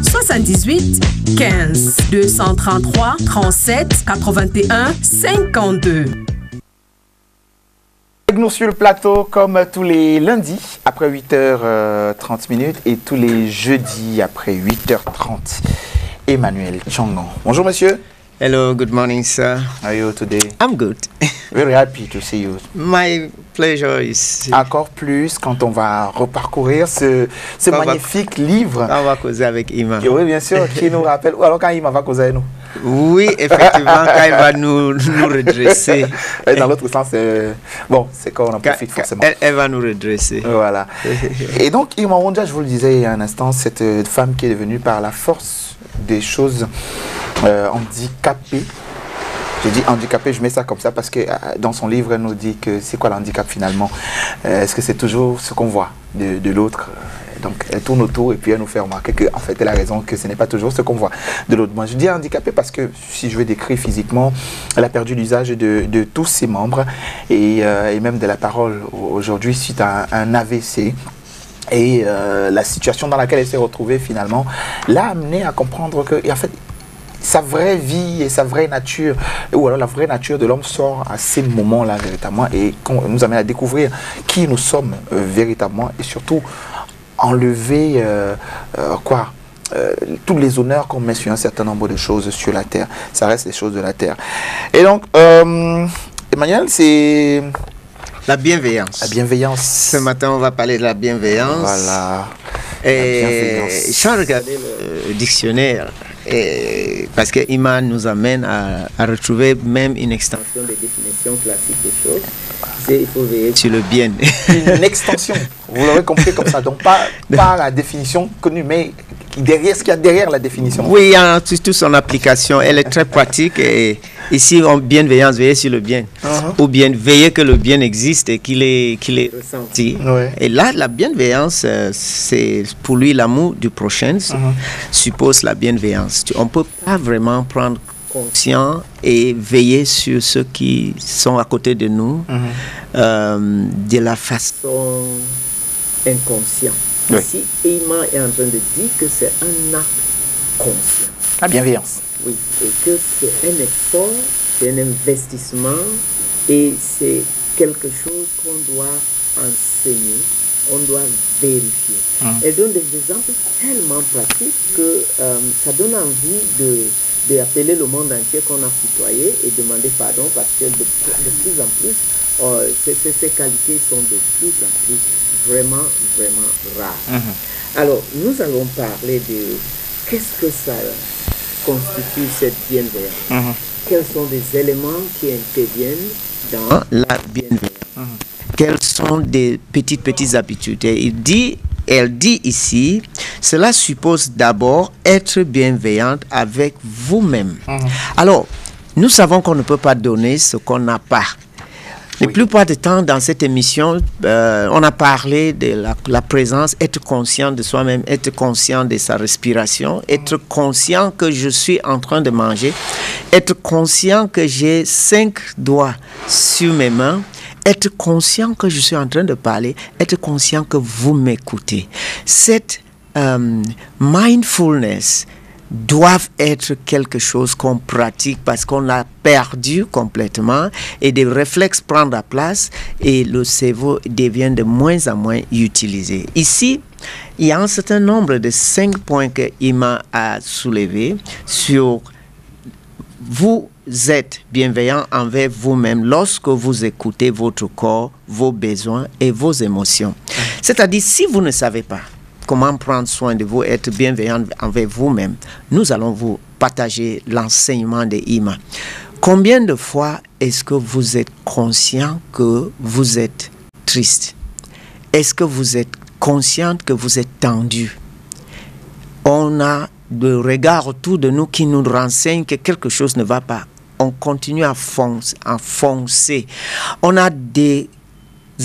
78 15 233 37 81 52. Avec nous sur le plateau, comme tous les lundis, après 8h30 et tous les jeudis après 8h30, Emmanuel Tchongon. Bonjour monsieur. Hello, good morning, sir. How are you today? I'm good. Very happy to see you. My pleasure is... Encore plus quand on va reparcourir ce magnifique livre. On va causer avec Ima. Oui, bien sûr, qui nous rappelle... Ou alors quand Ima va causer avec nous. Oui, effectivement, quand il va nous redresser. Et dans l'autre sens, bon, c'est quand on en profite forcément. Elle va nous redresser. Voilà. Et donc, Ima Wonja, je vous le disais il y a un instant, cette femme qui est devenue par la force des choses handicapée. Je dis handicapée, je mets ça comme ça parce que dans son livre, elle nous dit que c'est quoi le handicap finalement? Est-ce que c'est toujours ce qu'on voit de l'autre? Donc elle tourne autour et puis elle nous fait remarquer qu'en fait elle a raison, que ce n'est pas toujours ce qu'on voit de l'autre. Moi je dis handicapée parce que si je veux décrire physiquement, elle a perdu l'usage de tous ses membres et même de la parole aujourd'hui suite à un AVC. Et la situation dans laquelle elle s'est retrouvée finalement l'a amenée à comprendre que en fait sa vraie vie et sa vraie nature, ou alors la vraie nature de l'homme sort à ces moments-là véritablement et nous amène à découvrir qui nous sommes véritablement et surtout enlever tous les honneurs qu'on met sur un certain nombre de choses sur la terre. Ça reste les choses de la terre. Et donc, Emmanuel, c'est... La bienveillance. La bienveillance. Ce matin, on va parler de la bienveillance. Voilà. Et sans regarder le dictionnaire, parce que Ima nous amène à retrouver même une extension des définitions classiques des choses. Il faut veiller sur le bien. Une extension, vous l'aurez compris comme ça. Donc pas la définition connue, mais derrière, ce qu'il y a derrière la définition. Oui, il y a toute son application. Elle est très pratique. Et ici, en bienveillance, veiller sur le bien. Ou bien veiller que le bien existe et qu'il est ressenti. Et là, la bienveillance, c'est pour lui l'amour du prochain, suppose la bienveillance. On ne peut pas vraiment prendre conscience et veiller sur ceux qui sont à côté de nous de la façon inconsciente. Oui. Ici, Ima est en train de dire que c'est un acte conscient. La bienveillance. Oui, et que c'est un effort, c'est un investissement et c'est quelque chose qu'on doit enseigner, on doit vérifier. Elle donne des exemples tellement pratiques que ça donne envie d'appeler le monde entier qu'on a côtoyé et demander pardon parce que de plus en plus, ces qualités sont de plus en plus vraiment rares. Alors, nous allons parler de qu'est-ce que ça constitue cette bienveillance. Quels sont les éléments qui interviennent dans la bienveillance? Quelles sont des petites habitudes? Et elle dit ici, cela suppose d'abord être bienveillante avec vous-même. Alors, nous savons qu'on ne peut pas donner ce qu'on n'a pas. La plupart du temps, dans cette émission, on a parlé de la présence, être conscient de soi-même, être conscient de sa respiration, être conscient que je suis en train de manger, être conscient que j'ai 5 doigts sur mes mains, être conscient que je suis en train de parler, être conscient que vous m'écoutez. Cette mindfulness doivent être quelque chose qu'on pratique parce qu'on l'a perdu complètement et des réflexes prennent la place et le cerveau devient de moins en moins utilisé. Ici, il y a un certain nombre de 5 points que Ima a soulevés sur vous êtes bienveillant envers vous-même lorsque vous écoutez votre corps, vos besoins et vos émotions. C'est-à-dire, si vous ne savez pas comment prendre soin de vous, être bienveillant envers vous-même, nous allons vous partager l'enseignement de Ima. Combien de fois est-ce que vous êtes conscient que vous êtes triste? Est-ce que vous êtes consciente que vous êtes tendu? On a des regards autour de nous qui nous renseignent que quelque chose ne va pas. On continue à foncer. On a des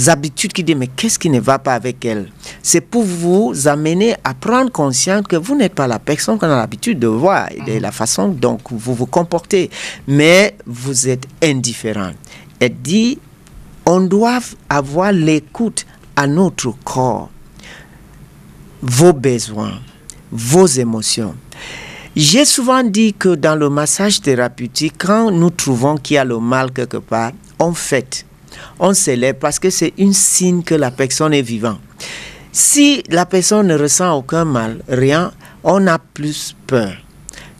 habitudes qui disent mais qu'est-ce qui ne va pas avec elle? C'est pour vous amener à prendre conscience que vous n'êtes pas la personne qu'on a l'habitude de voir et de la façon dont vous vous comportez, mais vous êtes indifférent. Elle dit on doit avoir l'écoute à notre corps, vos besoins, vos émotions. J'ai souvent dit que dans le massage thérapeutique, quand nous trouvons qu'il y a le mal quelque part, on fête, on célèbre parce que c'est un signe que la personne est vivante. Si la personne ne ressent aucun mal, rien, on a plus peur.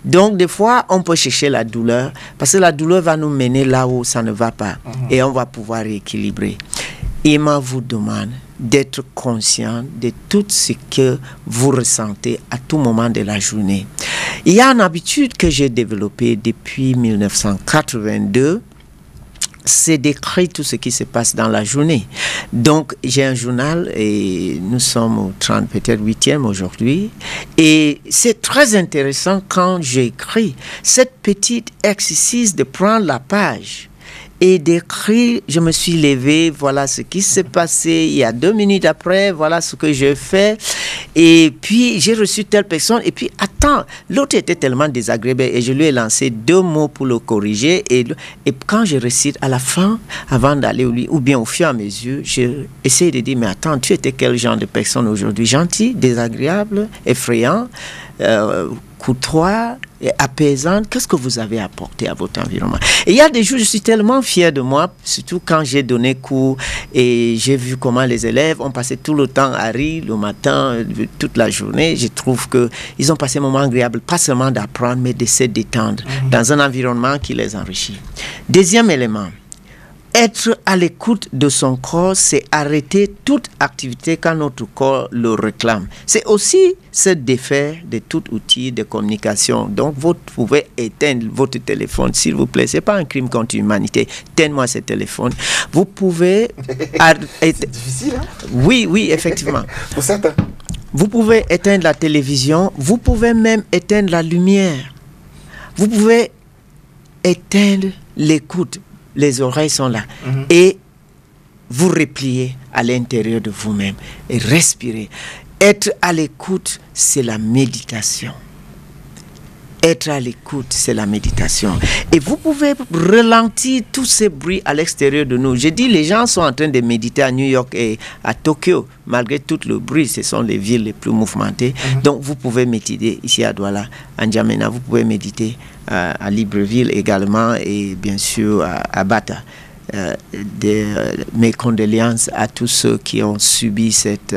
Donc, des fois, on peut chercher la douleur parce que la douleur va nous mener là où ça ne va pas et on va pouvoir rééquilibrer. Emma vous demande d'être conscient de tout ce que vous ressentez à tout moment de la journée. Il y a une habitude que j'ai développée depuis 1982, c'est d'écrire tout ce qui se passe dans la journée. Donc, j'ai un journal et nous sommes au 30, peut-être 8e aujourd'hui. Et c'est très intéressant quand j'écris cette petite exercice de prendre la page et d'écrire, je me suis levé, voilà ce qui s'est passé, il y a 2 minutes après, voilà ce que j'ai fait, et puis j'ai reçu telle personne, et puis attends, l'autre était tellement désagréable, et je lui ai lancé 2 mots pour le corriger, et quand je récite à la fin, avant d'aller au lit, ou bien au fur et à mesure, j'ai essayé de dire, mais attends, tu étais quel genre de personne aujourd'hui? Gentil, désagréable, effrayant, courtois et apaisante, qu'est-ce que vous avez apporté à votre environnement? Et il y a des jours, je suis tellement fier de moi, surtout quand j'ai donné cours et j'ai vu comment les élèves ont passé tout le temps à rire le matin, toute la journée. Je trouve qu'ils ont passé un moment agréable, pas seulement d'apprendre, mais de se détendre dans un environnement qui les enrichit. Deuxième élément, être à l'écoute de son corps, c'est arrêter toute activité quand notre corps le réclame. C'est aussi se défaire de tout outil de communication. Donc, vous pouvez éteindre votre téléphone, s'il vous plaît. Ce n'est pas un crime contre l'humanité. Éteins-moi ce téléphone. Vous pouvez... C'est difficile, hein? Oui, oui, effectivement. Pour certains. Vous pouvez éteindre la télévision. Vous pouvez même éteindre la lumière. Vous pouvez éteindre l'écoute. Les oreilles sont là. Et vous repliez à l'intérieur de vous-même et respirez. Être à l'écoute, c'est la méditation. Être à l'écoute, c'est la méditation. Et vous pouvez ralentir tous ces bruits à l'extérieur de nous. Je dis, les gens sont en train de méditer à New York et à Tokyo. Malgré tout le bruit, ce sont les villes les plus mouvementées. Donc, vous pouvez méditer ici à Douala, à N'Djamena. Vous pouvez méditer à Libreville également et bien sûr à Bata. Mes condoléances à tous ceux qui ont subi cette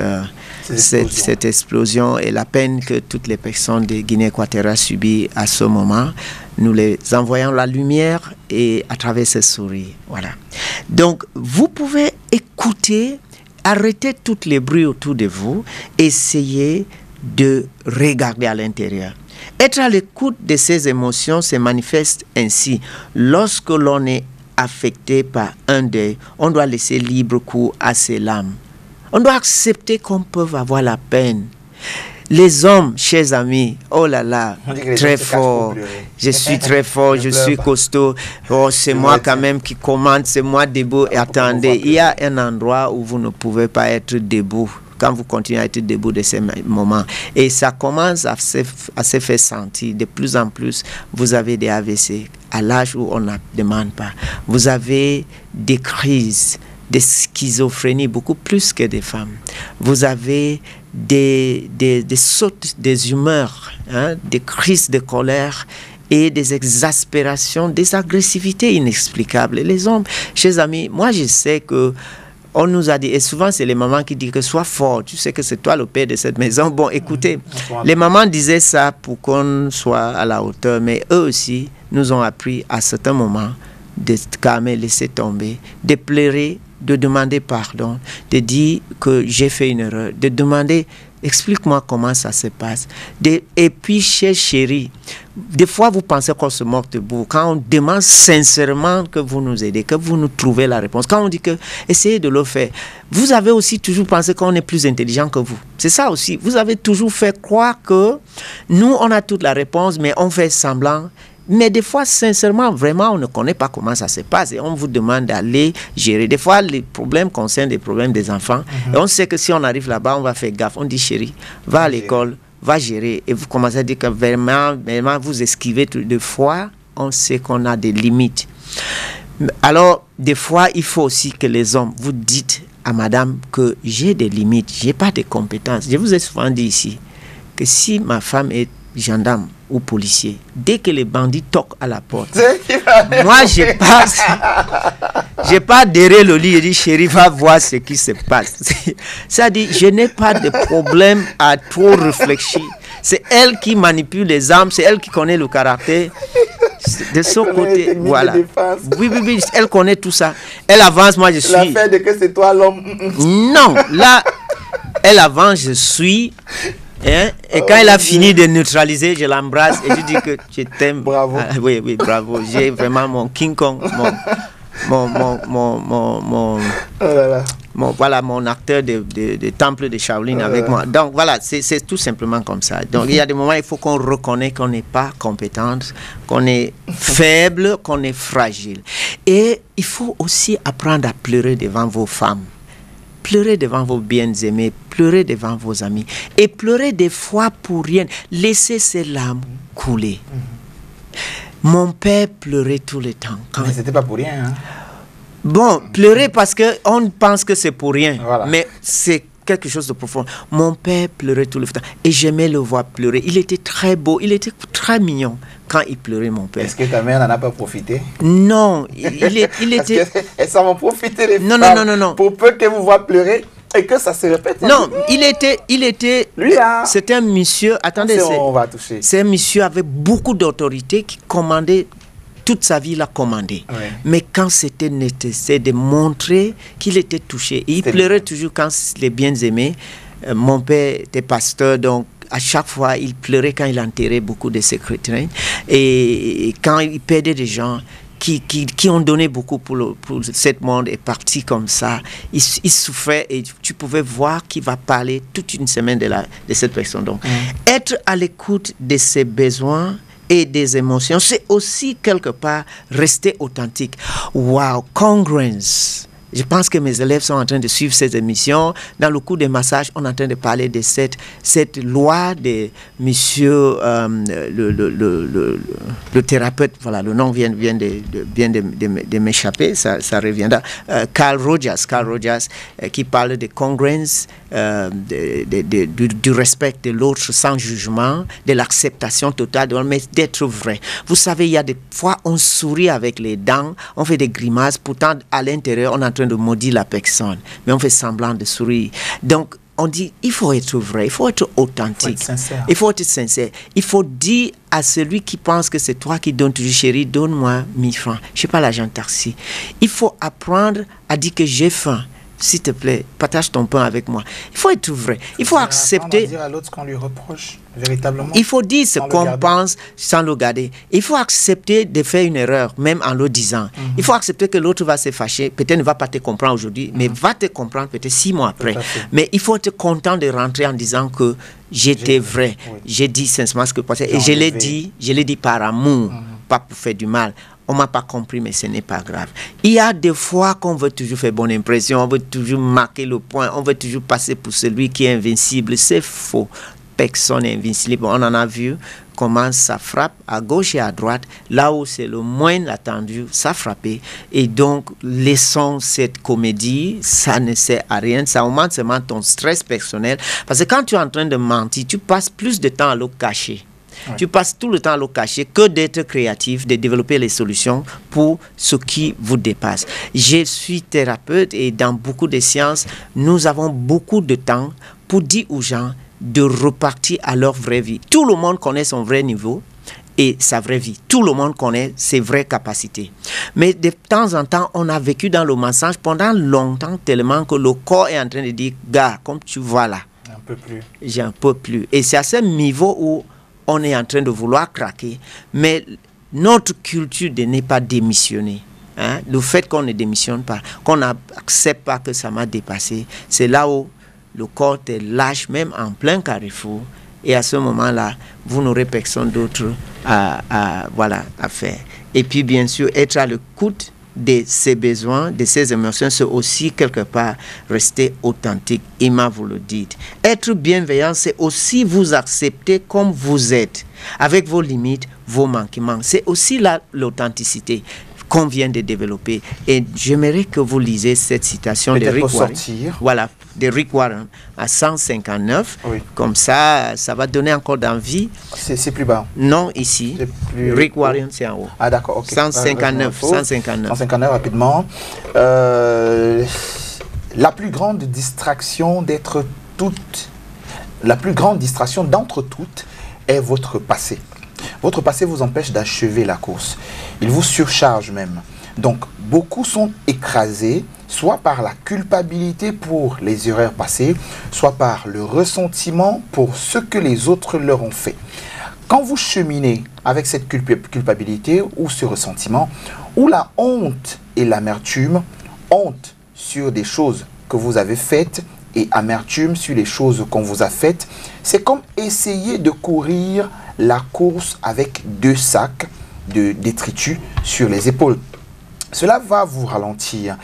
explosion et la peine que toutes les personnes de Guinée équatoriale subissent à ce moment. Nous les envoyons la lumière et à travers ce sourire. Voilà. Donc, vous pouvez écouter, arrêter tous les bruits autour de vous, essayer de regarder à l'intérieur. Être à l'écoute de ces émotions se manifeste ainsi. Lorsque l'on est affecté par un deuil, on doit laisser libre cours à ses larmes. On doit accepter qu'on peut avoir la peine. Les hommes, chers amis, oh là là, très fort. Je suis très fort, je suis costaud. Oh, c'est moi quand même qui commande, c'est moi debout. Et attendez, il y a un endroit où vous ne pouvez pas être debout. Quand vous continuez à être debout de ces moments. Et ça commence à se faire sentir. De plus en plus, vous avez des AVC à l'âge où on ne demande pas. Vous avez des crises, des schizophrénies, beaucoup plus que des femmes. Vous avez des sautes des humeurs, hein, des crises de colère et des exaspérations, des agressivités inexplicables. Et les hommes, chers amis, moi je sais que on nous a dit, et souvent c'est les mamans qui disent que sois fort, tu sais que c'est toi le père de cette maison. Bon, écoutez, les mamans disaient ça pour qu'on soit à la hauteur, mais eux aussi nous ont appris à certains moments de calmer, laisser tomber, de pleurer, de demander pardon, de dire que j'ai fait une erreur, de demander, explique-moi comment ça se passe. Et puis, chère chérie, des fois vous pensez qu'on se moque de vous. Quand on demande sincèrement que vous nous aidez, que vous nous trouvez la réponse, quand on dit que essayez de le faire, vous avez aussi toujours pensé qu'on est plus intelligent que vous. C'est ça aussi. Vous avez toujours fait croire que nous, on a toute la réponse, mais on fait semblant. Mais des fois, sincèrement, vraiment, on ne connaît pas comment ça se passe et on vous demande d'aller gérer. Des fois, les problèmes concernent les problèmes des enfants. Et on sait que si on arrive là-bas, on va faire gaffe. On dit, chérie, va à l'école, va gérer. Et vous commencez à dire que vraiment vous esquivez de fois. On sait qu'on a des limites. Alors, des fois, il faut aussi que les hommes, vous dites à madame que j'ai des limites, je n'ai pas de compétences. Je vous ai souvent dit ici que si ma femme est gendarme ou policier, dès que les bandits toquent à la porte, moi je passe, je pars derrière le lit et dis chérie, va voir ce qui se passe. Ça dit, je n'ai pas de problème à trop réfléchir. C'est elle qui manipule les armes, c'est elle qui connaît le caractère. De son côté, voilà. Oui, elle connaît tout ça. Elle avance, moi je suis. L'affaire de que c'est toi l'homme. Non, là, elle avance, je suis. Hein? Et quand elle a fini de neutraliser, je l'embrasse et je dis que je t'aime. Bravo. Ah, oui, bravo. J'ai vraiment mon King Kong, mon acteur de temple de Shaolin avec moi. Donc voilà, c'est tout simplement comme ça. Donc il y a des moments où il faut qu'on reconnaisse qu'on n'est pas compétente, qu'on est faible, qu'on est fragile. Et il faut aussi apprendre à pleurer devant vos femmes. Pleurez devant vos bien-aimés, pleurez devant vos amis. Et pleurez des fois pour rien. Laissez ces larmes couler. Mon père pleurait tout le temps. Mais c'était pas pour rien. Hein? Bon, pleurer parce qu'on pense que c'est pour rien. Voilà. Mais c'est quelque chose de profond. Mon père pleurait tout le temps. Et j'aimais le voir pleurer. Il était très beau, il était très mignon quand il pleurait, mon père. Est-ce que ta mère n'en a pas profité? Non, il était... Elles s'en vont profiter, les non, femmes. Non. Pour peu qu'elles vous voient pleurer et que ça se répète. Non, il était... Lui, là... C'était un monsieur... Attendez, on va toucher. C'est un monsieur avec beaucoup d'autorité qui commandait... Toute sa vie, il a commandé. Oui. Mais quand c'était nécessaire de montrer qu'il était touché, et il pleurait toujours quand les bien-aimés. Mon père était pasteur, donc à chaque fois, il pleurait quand il enterrait beaucoup de ses chrétiens. Et quand il perdait des gens qui ont donné beaucoup pour ce monde est parti comme ça, il souffrait et tu pouvais voir qu'il va parler toute une semaine de cette personne. Donc, être à l'écoute de ses besoins et des émotions, c'est aussi quelque part rester authentique. Wow, congruence. Je pense que mes élèves sont en train de suivre cette émission. Dans le cours des massages, on est en train de parler de cette loi de monsieur, le thérapeute, voilà, le nom vient de m'échapper, ça reviendra. Carl Rogers, qui parle de congruence, du respect de l'autre sans jugement, de l'acceptation totale, mais d'être vrai. Vous savez, il y a des fois, on sourit avec les dents, on fait des grimaces, pourtant à l'intérieur, on est en train de maudire la personne, mais on fait semblant de sourire. Donc, on dit, il faut être vrai, il faut être authentique, il faut être sincère. Il faut dire à celui qui pense que c'est toi qui donnes toujours, chérie, donne-moi 1000 francs. Je ne sais pas l'agent taxi. Il faut apprendre à dire que j'ai faim. S'il te plaît, partage ton pain avec moi. Il faut être vrai. Il faut accepter. Dire à l'autre ce qu'on lui reproche, véritablement. Il faut dire ce qu'on pense sans le garder. Il faut accepter de faire une erreur, même en le disant. Il faut accepter que l'autre va se fâcher. Peut-être ne va pas te comprendre aujourd'hui, mais va te comprendre peut-être 6 mois après. Mais il faut être content de rentrer en disant que j'étais vrai. Oui. J'ai dit sincèrement ce que je pensais. Et je l'ai dit par amour, pas pour faire du mal. On ne m'a pas compris, mais ce n'est pas grave. Il y a des fois qu'on veut toujours faire bonne impression, on veut toujours marquer le point, on veut toujours passer pour celui qui est invincible. C'est faux. Personne n'est invincible. On en a vu comment ça frappe à gauche et à droite. Là où c'est le moins attendu, ça frappe. Et donc, laissons cette comédie, ça ne sert à rien. Ça augmente seulement ton stress personnel. Parce que quand tu es en train de mentir, tu passes plus de temps à le cacher. Ouais. Tu passes tout le temps à le cacher que d'être créatif, de développer les solutions pour ce qui vous dépasse. Je suis thérapeute et dans beaucoup de sciences, nous avons beaucoup de temps pour dire aux gens de repartir à leur vraie vie. Tout le monde connaît son vrai niveau et sa vraie vie. Tout le monde connaît ses vraies capacités. Mais de temps en temps, on a vécu dans le mensonge pendant longtemps tellement que le corps est en train de dire, gars, comme tu vois là, j'en peux plus. Et c'est à ce niveau où on est en train de vouloir craquer, mais notre culture de ne pas démissionner, hein, le fait qu'on ne démissionne pas, qu'on n'accepte pas que ça m'a dépassé, c'est là où le corps te lâche même en plein carrefour, et à ce moment-là, vous n'aurez personne d'autre à faire. Et puis bien sûr, être à l'écoute de ses besoins, de ses émotions, c'est aussi quelque part rester authentique. Emma vous le dit. Être bienveillant, c'est aussi vous accepter comme vous êtes, avec vos limites, vos manquements. C'est aussi l'authenticité. qu'on vient de développer. Et j'aimerais que vous lisez cette citation de Rick Warren. Voilà, de Rick Warren à 159. Oui. Comme ça, ça va donner encore d'envie. C'est plus bas. Non, ici. Rick Warren, c'est en haut. Ah d'accord, ok. 159, 159. 159, rapidement. La plus grande distraction d'entre toutes est votre passé. Votre passé vous empêche d'achever la course. Il vous surcharge même. Donc, beaucoup sont écrasés, soit par la culpabilité pour les erreurs passées, soit par le ressentiment pour ce que les autres leur ont fait. Quand vous cheminez avec cette culpabilité ou ce ressentiment, ou la honte et l'amertume, honte sur des choses que vous avez faites et amertume sur les choses qu'on vous a faites, c'est comme essayer de courir la course avec 2 sacs de détritus sur les épaules. Cela va vous ralentir.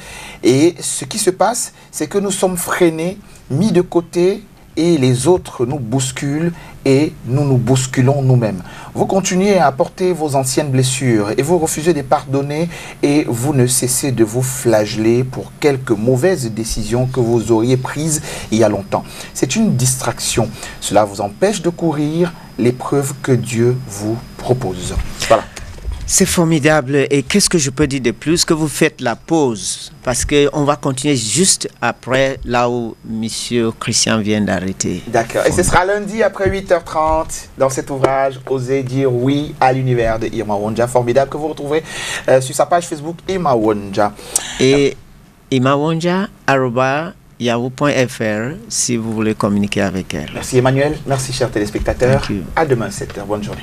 Et ce qui se passe, c'est que nous sommes freinés, mis de côté, et les autres nous bousculent et nous nous bousculons nous-mêmes. Vous continuez à porter vos anciennes blessures et vous refusez de pardonner et vous ne cessez de vous flageller pour quelques mauvaises décisions que vous auriez prises il y a longtemps. C'est une distraction. Cela vous empêche de courir l'épreuve que Dieu vous propose. Voilà. C'est formidable. Et qu'est-ce que je peux dire de plus? Que vous faites la pause. Parce qu'on va continuer juste après, là où M. Christian vient d'arrêter. D'accord. Et ce sera lundi après 8h30 dans cet ouvrage, Osez dire oui à l'univers de Irma Wonja. Formidable, que vous retrouverez sur sa page Facebook Irma Wonja. Et irmawonja@yahoo.fr si vous voulez communiquer avec elle. Merci Emmanuel. Merci chers téléspectateurs. À demain 7h. Bonne journée.